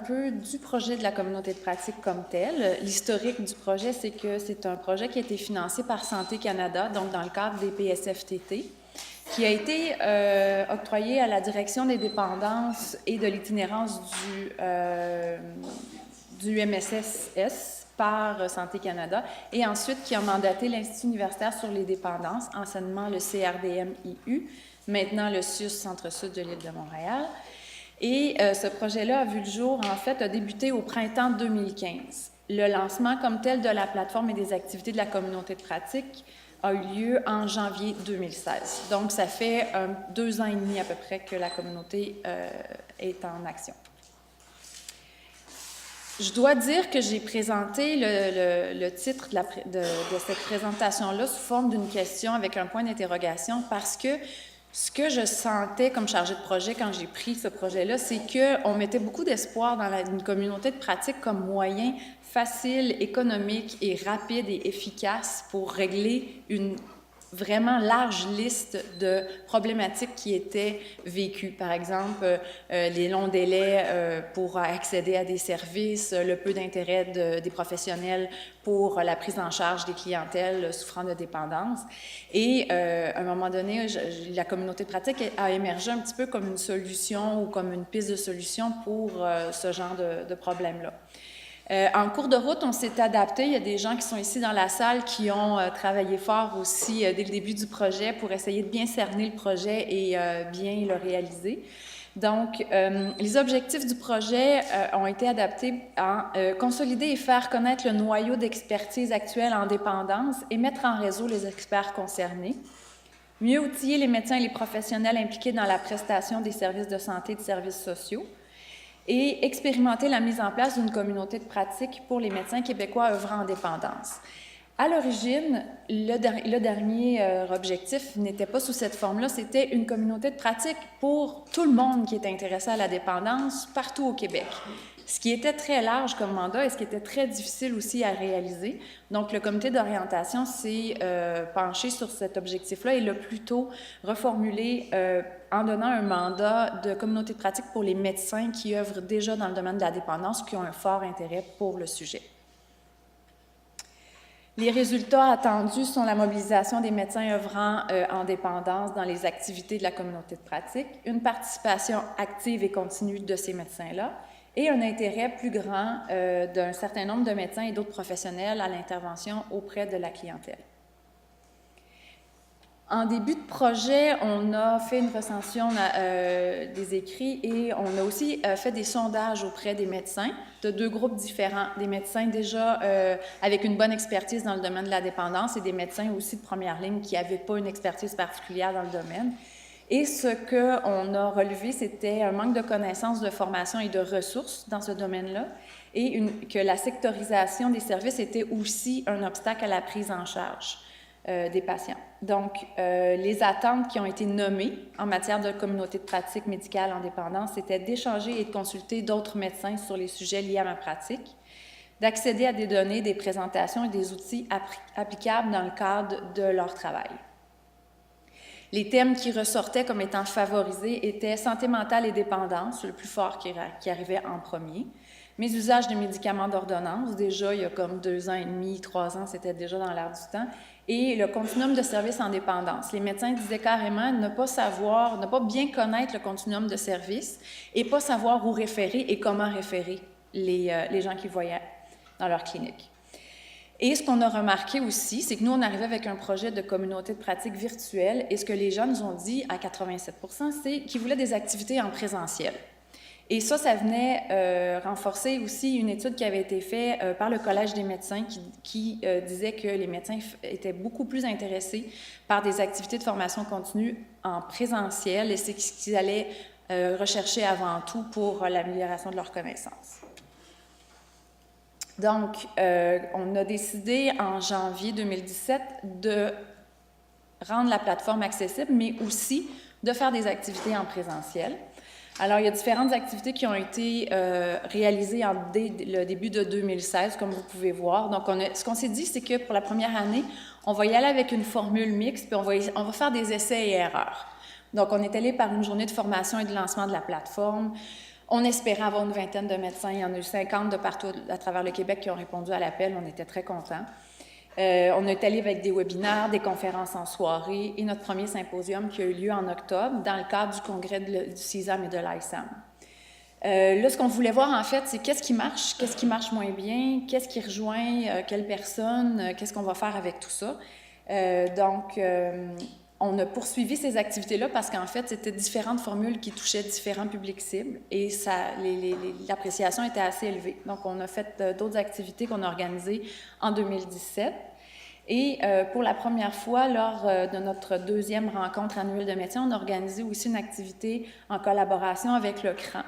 peu du projet de la communauté de pratique comme tel. L'historique du projet, c'est que c'est un projet qui a été financé par Santé Canada, donc dans le cadre des PSFTT, qui a été octroyé à la Direction des dépendances et de l'itinérance du MSSS par Santé Canada, et ensuite qui a mandaté l'Institut universitaire sur les dépendances, anciennement le CRDM-IU, maintenant le CIUS Centre-Sud de l'île de Montréal. Et ce projet-là a vu le jour, en fait, a débuté au printemps 2015. Le lancement comme tel de la plateforme et des activités de la communauté de pratique a eu lieu en janvier 2016. Donc, ça fait 2 ans et demi à peu près que la communauté est en action. Je dois dire que j'ai présenté le titre de cette présentation-là sous forme d'une question avec un point d'interrogation parce que ce que je sentais comme chargée de projet quand j'ai pris ce projet-là, c'est qu'on mettait beaucoup d'espoir dans une communauté de pratique comme moyen facile, économique et rapide et efficace pour régler une vraiment large liste de problématiques qui étaient vécues. Par exemple, les longs délais pour accéder à des services, le peu d'intérêt des professionnels pour la prise en charge des clientèles souffrant de dépendance. Et à un moment donné, la communauté de pratique a émergé un petit peu comme une solution ou comme une piste de solution pour ce genre de problème-là. En cours de route, on s'est adapté. Il y a des gens qui sont ici dans la salle qui ont travaillé fort aussi dès le début du projet pour essayer de bien cerner le projet et bien le réaliser. Donc, les objectifs du projet ont été adaptés à consolider et faire connaître le noyau d'expertise actuel en dépendance et mettre en réseau les experts concernés, mieux outiller les médecins et les professionnels impliqués dans la prestation des services de santé et de services sociaux, et expérimenter la mise en place d'une communauté de pratique pour les médecins québécois œuvrant en dépendance. À l'origine, le dernier objectif n'était pas sous cette forme-là, c'était une communauté de pratique pour tout le monde qui est intéressé à la dépendance partout au Québec. Ce qui était très large comme mandat et ce qui était très difficile aussi à réaliser. Donc, le comité d'orientation s'est penché sur cet objectif-là et l'a plutôt reformulé en donnant un mandat de communauté de pratique pour les médecins qui œuvrent déjà dans le domaine de la dépendance, qui ont un fort intérêt pour le sujet. Les résultats attendus sont la mobilisation des médecins œuvrant en dépendance dans les activités de la communauté de pratique, une participation active et continue de ces médecins-là, et un intérêt plus grand d'un certain nombre de médecins et d'autres professionnels à l'intervention auprès de la clientèle. En début de projet, on a fait une recension des écrits et on a aussi fait des sondages auprès des médecins de 2 groupes différents, des médecins déjà avec une bonne expertise dans le domaine de la dépendance et des médecins aussi de première ligne qui n'avaient pas une expertise particulière dans le domaine. Et ce qu'on a relevé, c'était un manque de connaissances, de formation et de ressources dans ce domaine-là et que la sectorisation des services était aussi un obstacle à la prise en charge des patients. Donc, les attentes qui ont été nommées en matière de communauté de pratique médicale en dépendance, c'était d'échanger et de consulter d'autres médecins sur les sujets liés à ma pratique, d'accéder à des données, des présentations et des outils applicables dans le cadre de leur travail. Les thèmes qui ressortaient comme étant favorisés étaient santé mentale et dépendance, le plus fort qui arrivait en premier. Mes usages de médicaments d'ordonnance, déjà il y a comme 2 ans et demi, 3 ans, c'était déjà dans l'air du temps, et le continuum de services en dépendance. Les médecins disaient carrément ne pas bien connaître le continuum de services et pas savoir où référer et comment référer les gens qu'ils voyaient dans leur clinique. Et ce qu'on a remarqué aussi, c'est que nous, on arrivait avec un projet de communauté de pratique virtuelle et ce que les gens nous ont dit à 87%, c'est qu'ils voulaient des activités en présentiel. Et ça venait renforcer aussi une étude qui avait été faite par le Collège des médecins qui disait que les médecins étaient beaucoup plus intéressés par des activités de formation continue en présentiel et c'est ce qu'ils allaient rechercher avant tout pour l'amélioration de leurs connaissances. Donc, on a décidé en janvier 2017 de rendre la plateforme accessible, mais aussi de faire des activités en présentiel. Alors, il y a différentes activités qui ont été réalisées dès le début de 2016, comme vous pouvez voir. Donc, ce qu'on s'est dit, c'est que pour la première année, on va y aller avec une formule mixte, puis on va faire des essais et erreurs. Donc, on est allé par une journée de formation et de lancement de la plateforme. On espérait avoir une vingtaine de médecins. Il y en a eu 50 de partout à travers le Québec qui ont répondu à l'appel. On était très contents. On est allé avec des webinaires, des conférences en soirée et notre premier symposium qui a eu lieu en octobre dans le cadre du congrès du CISAM et de l'ISAM. Là, ce qu'on voulait voir, en fait, c'est qu'est-ce qui marche moins bien, qu'est-ce qui rejoint quelle personne, qu'est-ce qu'on va faire avec tout ça. On a poursuivi ces activités-là parce qu'en fait, c'était différentes formules qui touchaient différents publics cibles et l'appréciation était assez élevée. Donc, on a fait d'autres activités qu'on a organisées en 2017. Et pour la première fois, lors de notre deuxième rencontre annuelle de médecins, on a organisé aussi une activité en collaboration avec le CRAN.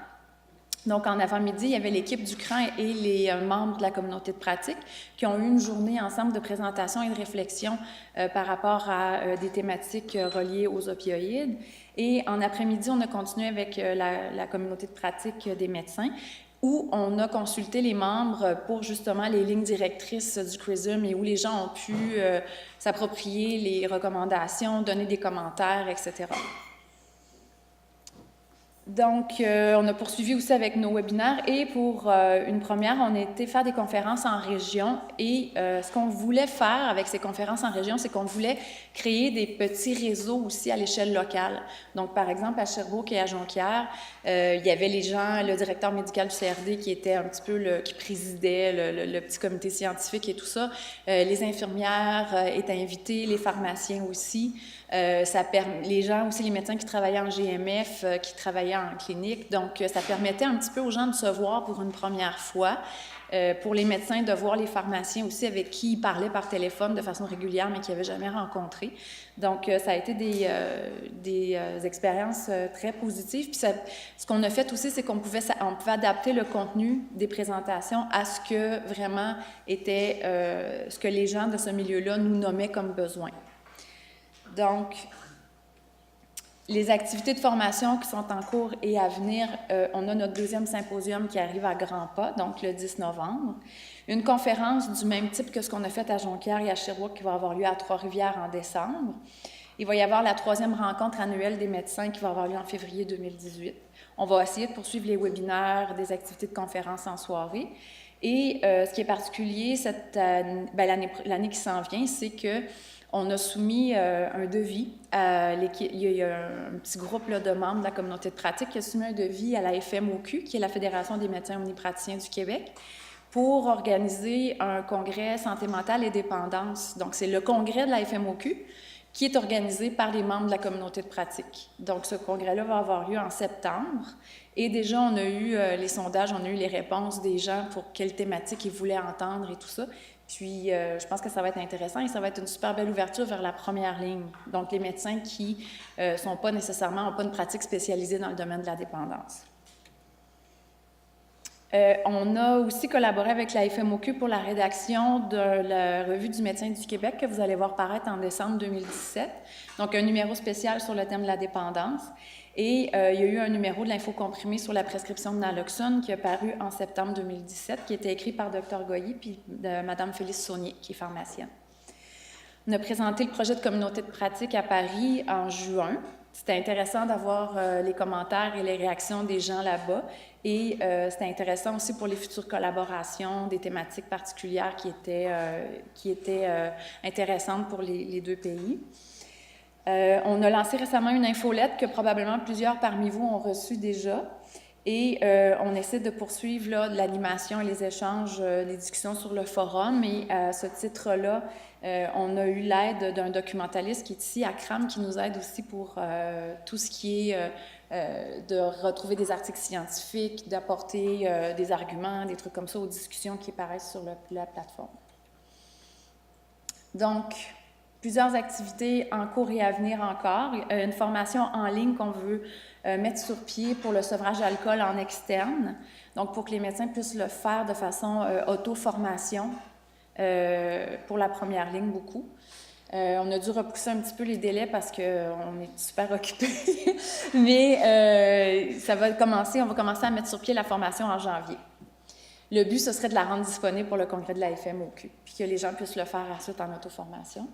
Donc, en avant-midi, il y avait l'équipe du CRAN et les membres de la communauté de pratique qui ont eu une journée ensemble de présentation et de réflexion par rapport à des thématiques reliées aux opioïdes. Et en après-midi, on a continué avec la communauté de pratique des médecins où on a consulté les membres pour justement les lignes directrices du CRISM et où les gens ont pu s'approprier les recommandations, donner des commentaires, etc. Donc, on a poursuivi aussi avec nos webinaires et pour une première, on a été faire des conférences en région et ce qu'on voulait faire avec ces conférences en région, c'est qu'on voulait créer des petits réseaux aussi à l'échelle locale. Donc, par exemple, à Sherbrooke et à Jonquière, il y avait les gens, le directeur médical du CRD qui était un petit peu qui présidait le petit comité scientifique et tout ça. Les infirmières étaient invitées, les pharmaciens aussi. Les gens aussi, les médecins qui travaillaient en GMF, qui travaillaient en clinique. Donc, ça permettait un petit peu aux gens de se voir pour une première fois. Pour les médecins, de voir les pharmaciens aussi avec qui ils parlaient par téléphone de façon régulière, mais qu'ils n'avaient jamais rencontrés. Donc, ça a été des expériences très positives. Puis, ce qu'on a fait aussi, c'est qu'on pouvait adapter le contenu des présentations à ce que vraiment était ce que les gens de ce milieu-là nous nommaient comme besoin. Donc, les activités de formation qui sont en cours et à venir, on a notre deuxième symposium qui arrive à grands pas, donc le 10 novembre. Une conférence du même type que ce qu'on a fait à Jonquière et à Sherbrooke qui va avoir lieu à Trois-Rivières en décembre. Il va y avoir la troisième rencontre annuelle des médecins qui va avoir lieu en février 2018. On va essayer de poursuivre les webinaires, des activités de conférences en soirée. Et ce qui est particulier l'année qui s'en vient, c'est que on a soumis un devis à l'équipe. Il y a un petit groupe là, de membres de la communauté de pratique qui a soumis un devis à la FMOQ, qui est la Fédération des médecins omnipraticiens du Québec, pour organiser un congrès santé mentale et dépendance. Donc, c'est le congrès de la FMOQ qui est organisé par les membres de la communauté de pratique. Donc, ce congrès-là va avoir lieu en septembre. Et déjà, on a eu les sondages, on a eu les réponses des gens pour quelle thématique ils voulaient entendre et tout ça. Puis, je pense que ça va être intéressant et ça va être une super belle ouverture vers la première ligne. Donc, les médecins qui n'ont pas une pratique spécialisée dans le domaine de la dépendance. On a aussi collaboré avec la FMOQ pour la rédaction de la Revue du médecin du Québec que vous allez voir paraître en décembre 2017. Donc, un numéro spécial sur le thème de la dépendance. Et il y a eu un numéro de l'infocomprimé sur la prescription de naloxone qui a paru en septembre 2017, qui était écrit par Dr Goyer puis de Mme Félix Saunier, qui est pharmacienne. On a présenté le projet de communauté de pratique à Paris en juin. C'était intéressant d'avoir les commentaires et les réactions des gens là-bas. Et c'était intéressant aussi pour les futures collaborations, des thématiques particulières qui étaient intéressantes pour les deux pays. On a lancé récemment une infolette que probablement plusieurs parmi vous ont reçue déjà. Et on essaie de poursuivre là, l'animation et les échanges, les discussions sur le forum. Et à ce titre-là, on a eu l'aide d'un documentaliste qui est ici à CRAM, qui nous aide aussi pour tout ce qui est de retrouver des articles scientifiques, d'apporter des arguments, des trucs comme ça aux discussions qui apparaissent sur la plateforme. Donc, plusieurs activités en cours et à venir encore. Une formation en ligne qu'on veut mettre sur pied pour le sevrage d'alcool en externe, donc pour que les médecins puissent le faire de façon auto-formation pour la première ligne beaucoup. On a dû repousser un petit peu les délais parce qu'on est super occupés, mais on va commencer à mettre sur pied la formation en janvier. Le but, ce serait de la rendre disponible pour le congrès de la FMOQ, puis que les gens puissent le faire ensuite en auto-formation.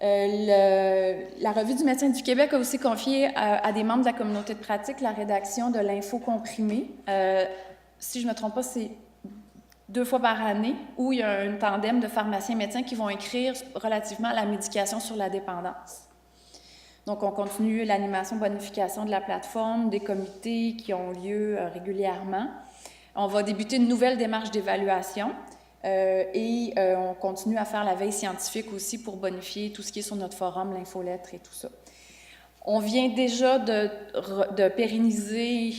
La Revue du médecin du Québec a aussi confié à des membres de la communauté de pratique la rédaction de l'info comprimée. Si je ne me trompe pas, c'est 2 fois par année, où il y a un tandem de pharmaciens et médecins qui vont écrire relativement à la médication sur la dépendance. Donc, on continue l'animation bonification de la plateforme, des comités qui ont lieu régulièrement. On va débuter une nouvelle démarche d'évaluation et on continue à faire la veille scientifique aussi pour bonifier tout ce qui est sur notre forum, l'infolettre et tout ça. On vient déjà de pérenniser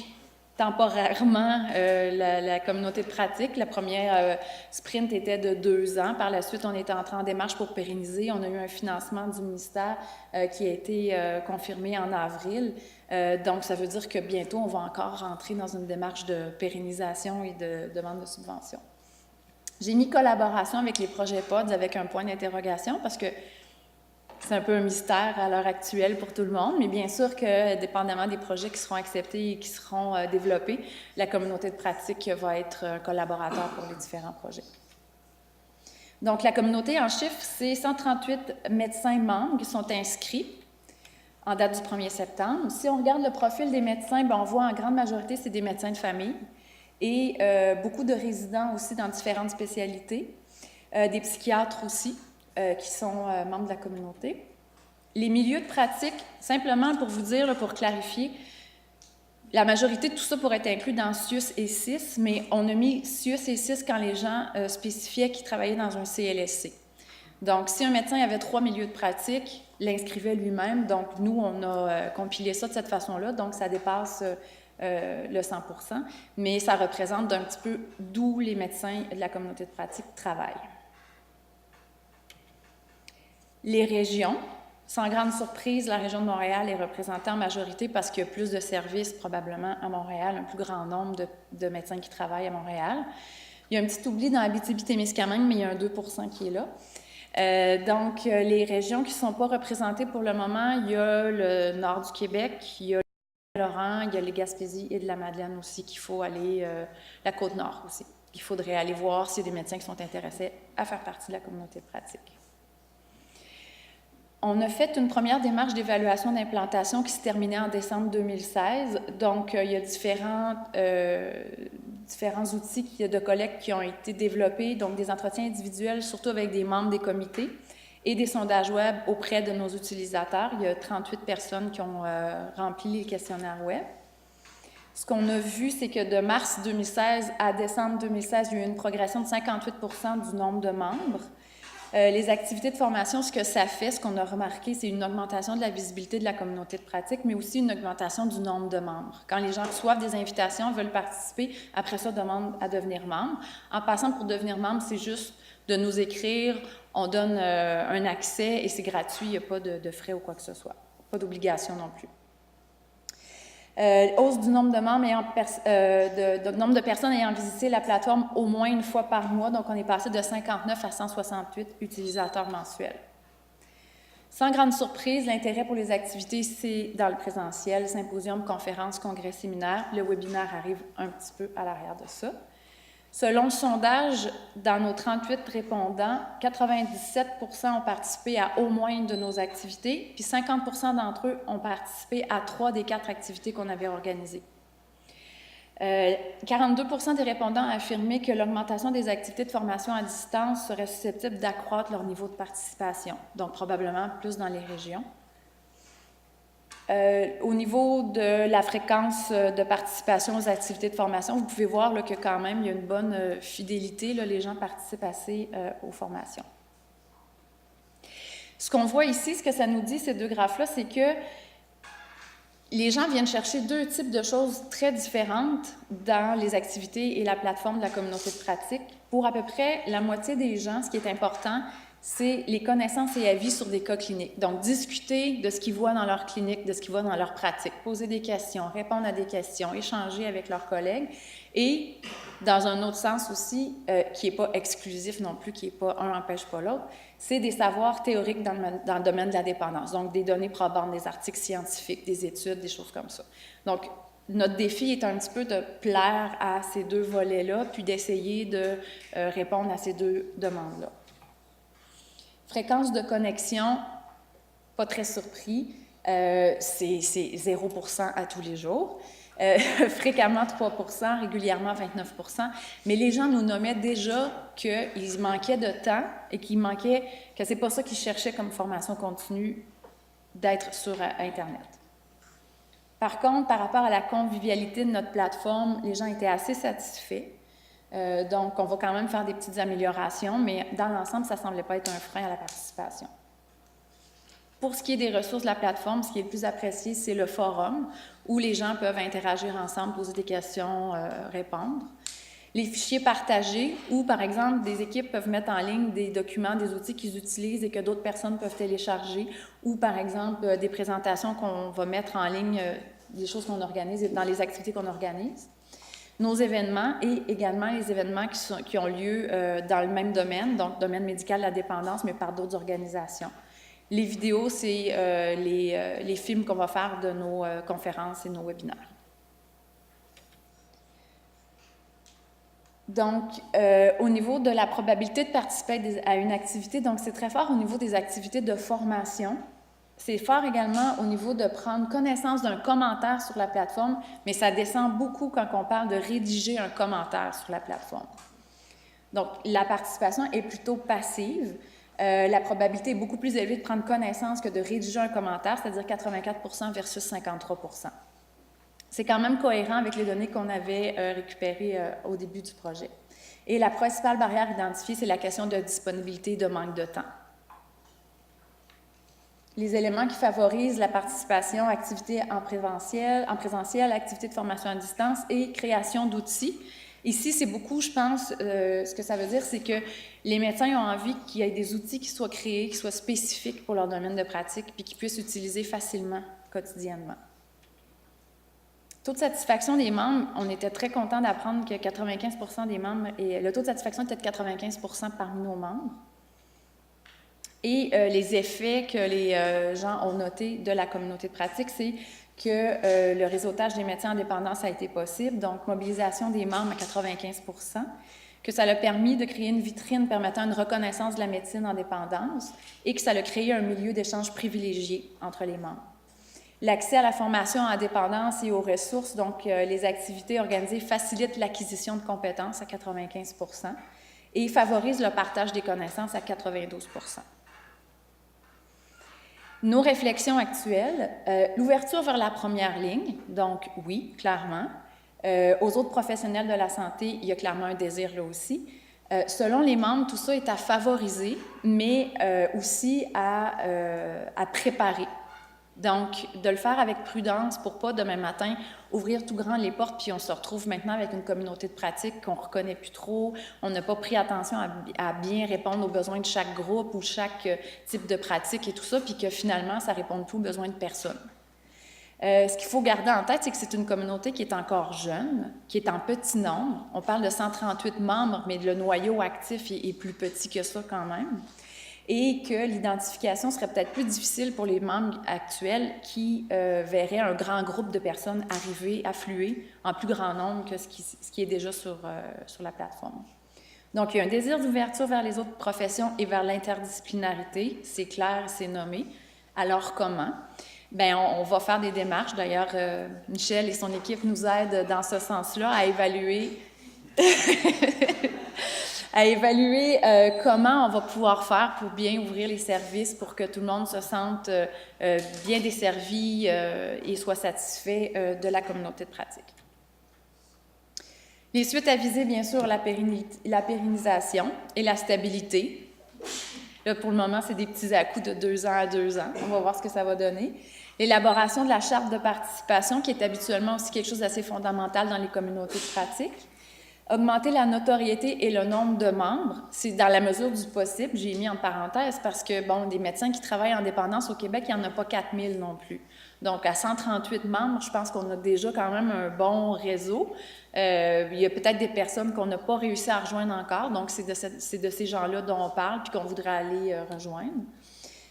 temporairement la communauté de pratique. La première sprint était de 2 ans. Par la suite, on était entré en démarche pour pérenniser. On a eu un financement du ministère qui a été confirmé en avril. Donc, ça veut dire que bientôt, on va encore rentrer dans une démarche de pérennisation et de demande de subvention. J'ai mis collaboration avec les projets PODS avec un point d'interrogation parce que c'est un peu un mystère à l'heure actuelle pour tout le monde, mais bien sûr que, dépendamment des projets qui seront acceptés et qui seront développés, la communauté de pratique va être un collaborateur pour les différents projets. Donc, la communauté en chiffres, c'est 138 médecins membres qui sont inscrits en date du 1er septembre. Si on regarde le profil des médecins, bien, on voit en grande majorité, c'est des médecins de famille et beaucoup de résidents aussi dans différentes spécialités, des psychiatres aussi. Qui sont membres de la communauté. Les milieux de pratique, simplement pour vous dire, là, pour clarifier, la majorité de tout ça pourrait être inclus dans CIUS et CIS, mais on a mis CIUS et CIS quand les gens spécifiaient qu'ils travaillaient dans un CLSC. Donc, si un médecin avait 3 milieux de pratique, l'inscrivait lui-même. Donc, nous, on a compilé ça de cette façon-là, donc ça dépasse le 100 %, mais ça représente d'un petit peu d'où les médecins de la communauté de pratique travaillent. Les régions, sans grande surprise, la région de Montréal est représentée en majorité parce qu'il y a plus de services probablement à Montréal, un plus grand nombre de médecins qui travaillent à Montréal. Il y a un petit oubli dans Abitibi-Témiscamingue, mais il y a un 2 % qui est là. Donc, les régions qui ne sont pas représentées pour le moment, il y a le nord du Québec, il y a le Laurent, il y a les Gaspésie et de la Madeleine aussi qu'il faut aller, la Côte-Nord aussi, qu'il faudrait aller voir s'il y a des médecins qui sont intéressés à faire partie de la communauté de pratique. On a fait une première démarche d'évaluation d'implantation qui se terminait en décembre 2016. Donc, il y a différents outils de collecte qui ont été développés, donc des entretiens individuels, surtout avec des membres des comités, et des sondages web auprès de nos utilisateurs. Il y a 38 personnes qui ont rempli les questionnaires web. Ce qu'on a vu, c'est que de mars 2016 à décembre 2016, il y a eu une progression de 58 % du nombre de membres. Les activités de formation, ce que ça fait, ce qu'on a remarqué, c'est une augmentation de la visibilité de la communauté de pratique, mais aussi une augmentation du nombre de membres. Quand les gens reçoivent des invitations, veulent participer, après ça, demandent à devenir membre. En passant, pour devenir membre, c'est juste de nous écrire, on donne un accès et c'est gratuit, il n'y a pas de frais ou quoi que ce soit. Pas d'obligation non plus. Hausse du nombre de membres nombre de personnes ayant visité la plateforme au moins une fois par mois. Donc, on est passé de 59 à 168 utilisateurs mensuels. Sans grande surprise, l'intérêt pour les activités, c'est dans le présentiel, symposium, conférences, congrès, séminaires. Le webinaire arrive un petit peu à l'arrière de ça. Selon le sondage, dans nos 38 répondants, 97 % ont participé à au moins une de nos activités, puis 50 % d'entre eux ont participé à 3 des 4 activités qu'on avait organisées. 42 % des répondants ont affirmé que l'augmentation des activités de formation à distance serait susceptible d'accroître leur niveau de participation, donc probablement plus dans les régions. Au niveau de la fréquence de participation aux activités de formation, vous pouvez voir là, que quand même, il y a une bonne fidélité. Là, les gens participent assez aux formations. Ce qu'on voit ici, ce que ça nous dit, ces 2 graphes-là, c'est que les gens viennent chercher 2 types de choses très différentes dans les activités et la plateforme de la communauté de pratique. Pour à peu près la moitié des gens, ce qui est important, c'est les connaissances et avis sur des cas cliniques. Donc, discuter de ce qu'ils voient dans leur clinique, de ce qu'ils voient dans leur pratique, poser des questions, répondre à des questions, échanger avec leurs collègues. Et, dans un autre sens aussi, qui n'est pas exclusif non plus, qui n'est pas un n'empêche pas l'autre, c'est des savoirs théoriques dans le domaine de la dépendance. Donc, des données probantes, des articles scientifiques, des études, des choses comme ça. Donc, notre défi est un petit peu de plaire à ces 2 volets-là, puis d'essayer de répondre à ces 2 demandes-là. Fréquence de connexion, pas très surpris, c'est 0% à tous les jours. Fréquemment 3%, régulièrement 29%, mais les gens nous nommaient déjà qu'ils manquaient de temps et que c'est pas ça qu'ils cherchaient comme formation continue d'être sur Internet. Par contre, par rapport à la convivialité de notre plateforme, les gens étaient assez satisfaits. Donc, on va quand même faire des petites améliorations, mais dans l'ensemble, ça ne semblait pas être un frein à la participation. Pour ce qui est des ressources de la plateforme, ce qui est le plus apprécié, c'est le forum, où les gens peuvent interagir ensemble, poser des questions, répondre. Les fichiers partagés, où, par exemple, des équipes peuvent mettre en ligne des documents, des outils qu'ils utilisent et que d'autres personnes peuvent télécharger, ou, par exemple, des présentations qu'on va mettre en ligne, des choses qu'on organise, dans les activités qu'on organise. Nos événements et également les événements qui ont lieu dans le même domaine, donc domaine médical de la dépendance, mais par d'autres organisations. Les vidéos, c'est les films qu'on va faire de nos conférences et nos webinaires. Donc, au niveau de la probabilité de participer à une activité, donc c'est très fort au niveau des activités de formation. C'est fort également au niveau de prendre connaissance d'un commentaire sur la plateforme, mais ça descend beaucoup quand on parle de rédiger un commentaire sur la plateforme. Donc, la participation est plutôt passive. La probabilité est beaucoup plus élevée de prendre connaissance que de rédiger un commentaire, c'est-à-dire 84% versus 53%. C'est quand même cohérent avec les données qu'on avait récupérées au début du projet. Et la principale barrière identifiée, c'est la question de disponibilité et de manque de temps. Les éléments qui favorisent la participation, activités en présentiel, activités de formation à distance et création d'outils. Ici, c'est beaucoup, je pense, ce que ça veut dire, c'est que les médecins ont envie qu'il y ait des outils qui soient créés, qui soient spécifiques pour leur domaine de pratique, puis qu'ils puissent utiliser facilement, quotidiennement. Taux de satisfaction des membres, on était très contents d'apprendre que 95% des membres, et le taux de satisfaction était de 95% parmi nos membres. Et les effets que les gens ont notés de la communauté de pratique, c'est que le réseautage des médecins en dépendance a été possible, donc mobilisation des membres à 95%, que ça a permis de créer une vitrine permettant une reconnaissance de la médecine en dépendance et que ça a créé un milieu d'échange privilégié entre les membres. L'accès à la formation en dépendance et aux ressources, donc les activités organisées facilitent l'acquisition de compétences à 95% et favorisent le partage des connaissances à 92%. Nos réflexions actuelles, l'ouverture vers la première ligne, donc oui, clairement. Aux autres professionnels de la santé, il y a clairement un désir là aussi. Selon les membres, tout ça est à favoriser, mais aussi à préparer. Donc, de le faire avec prudence pour pas, demain matin, ouvrir tout grand les portes, puis on se retrouve maintenant avec une communauté de pratique qu'on ne reconnaît plus trop. On n'a pas pris attention à bien répondre aux besoins de chaque groupe ou chaque type de pratique et tout ça, puis que finalement, ça ne répond plus aux besoins de personne. Ce qu'il faut garder en tête, c'est que c'est une communauté qui est encore jeune, qui est en petit nombre. On parle de 138 membres, mais le noyau actif est plus petit que ça quand même. Et que l'identification serait peut-être plus difficile pour les membres actuels qui verraient un grand groupe de personnes arriver, affluer en plus grand nombre que ce qui est déjà sur la plateforme. Donc, il y a un désir d'ouverture vers les autres professions et vers l'interdisciplinarité, c'est clair, c'est nommé. Alors, comment? Bien, on va faire des démarches. D'ailleurs, Michel et son équipe nous aident dans ce sens-là à évaluer... comment on va pouvoir faire pour bien ouvrir les services pour que tout le monde se sente bien desservi et soit satisfait de la communauté de pratique. Les suites à viser, bien sûr, la pérennisation et la stabilité. Là, pour le moment, c'est des petits à-coups de 2 ans à 2 ans. On va voir ce que ça va donner. L'élaboration de la charte de participation, qui est habituellement aussi quelque chose d'assez fondamental dans les communautés de pratique. Augmenter la notoriété et le nombre de membres, c'est dans la mesure du possible, j'ai mis en parenthèse parce que, bon, des médecins qui travaillent en dépendance au Québec, il n'y en a pas 4000 non plus. Donc, à 138 membres, je pense qu'on a déjà quand même un bon réseau. Il y a peut-être des personnes qu'on n'a pas réussi à rejoindre encore, donc c'est de ces gens-là dont on parle puis qu'on voudrait aller rejoindre.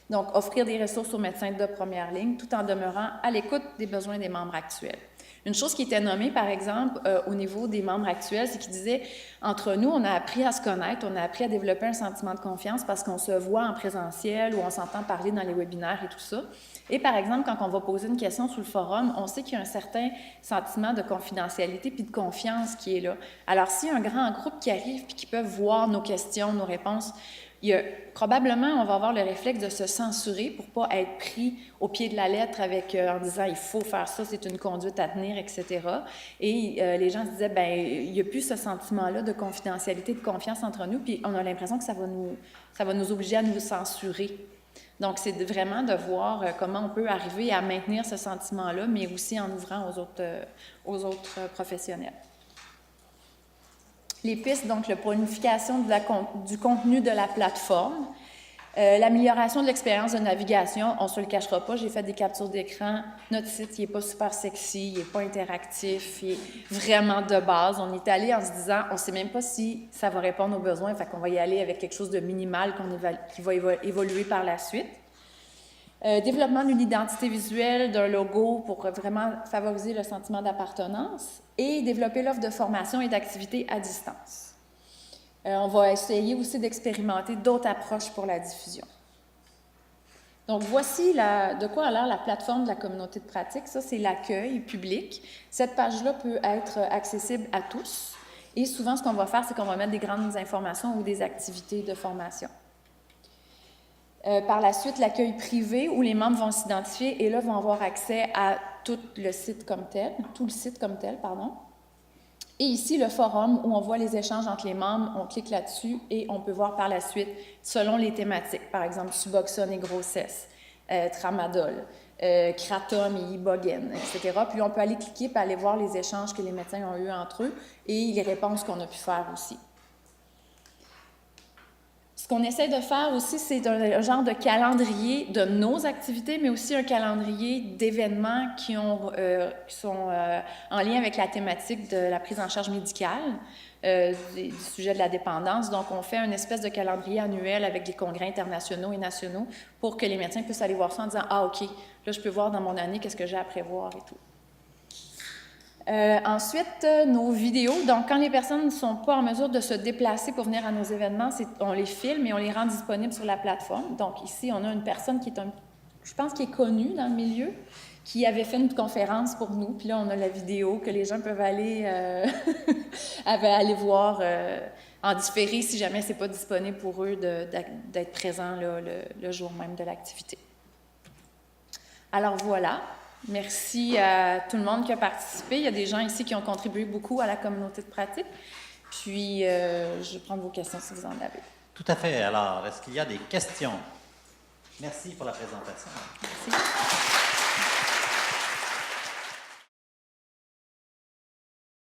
Donc, offrir des ressources aux médecins de première ligne tout en demeurant à l'écoute des besoins des membres actuels. Une chose qui était nommée, par exemple, au niveau des membres actuels, c'est qu'ils disaient, entre nous, on a appris à se connaître, on a appris à développer un sentiment de confiance parce qu'on se voit en présentiel ou on s'entend parler dans les webinaires et tout ça. Et par exemple, quand on va poser une question sur le forum, on sait qu'il y a un certain sentiment de confidentialité puis de confiance qui est là. Alors, s'il y a un grand groupe qui arrive puis qui peuvent voir nos questions, nos réponses, probablement, on va avoir le réflexe de se censurer pour ne pas être pris au pied de la lettre avec, en disant « il faut faire ça, c'est une conduite à tenir », etc. Et les gens se disaient « bien, il n'y a plus ce sentiment-là de confidentialité, de confiance entre nous, puis on a l'impression que ça va nous obliger à nous censurer ». Donc, c'est vraiment de voir comment on peut arriver à maintenir ce sentiment-là, mais aussi en ouvrant aux autres professionnels. Les pistes, donc, la planification du contenu de la plateforme, l'amélioration de l'expérience de navigation, on ne se le cachera pas, j'ai fait des captures d'écran, notre site, il n'est pas super sexy, il n'est pas interactif, il est vraiment de base. On est allé en se disant, on ne sait même pas si ça va répondre aux besoins, fait qu'on va y aller avec quelque chose de minimal qui va évoluer par la suite. Développement d'une identité visuelle, d'un logo pour vraiment favoriser le sentiment d'appartenance et développer l'offre de formation et d'activités à distance. On va essayer aussi d'expérimenter d'autres approches pour la diffusion. Donc, voici de quoi a l'air la plateforme de la communauté de pratique. Ça, c'est l'accueil public. Cette page-là peut être accessible à tous. Et souvent, ce qu'on va faire, c'est qu'on va mettre des grandes informations ou des activités de formation. Par la suite, l'accueil privé où les membres vont s'identifier et là vont avoir accès à tout le site comme tel, pardon. Et ici, le forum où on voit les échanges entre les membres, on clique là-dessus et on peut voir par la suite, selon les thématiques, par exemple, Suboxone et grossesse, Tramadol, Kratom et Ibogaine, etc. Puis on peut aller cliquer pour aller voir les échanges que les médecins ont eus entre eux et les réponses qu'on a pu faire aussi. Ce qu'on essaie de faire aussi, c'est un genre de calendrier de nos activités, mais aussi un calendrier d'événements qui sont en lien avec la thématique de la prise en charge médicale, du sujet de la dépendance. Donc, on fait une espèce de calendrier annuel avec des congrès internationaux et nationaux pour que les médecins puissent aller voir ça en disant « Ah, OK, là, je peux voir dans mon année qu'est-ce que j'ai à prévoir et tout ». Ensuite, nos vidéos. Donc, quand les personnes ne sont pas en mesure de se déplacer pour venir à nos événements, on les filme et on les rend disponibles sur la plateforme. Donc, ici, on a une personne qui est, je pense, qui est connue dans le milieu, qui avait fait une conférence pour nous. Puis là, on a la vidéo que les gens peuvent aller voir en différé si jamais ce n'est pas disponible pour eux d'être présents là, le jour même de l'activité. Alors, voilà. Merci à tout le monde qui a participé. Il y a des gens ici qui ont contribué beaucoup à la communauté de pratique. Puis, je vais prendre vos questions si vous en avez. Tout à fait. Alors, est-ce qu'il y a des questions? Merci pour la présentation. Merci.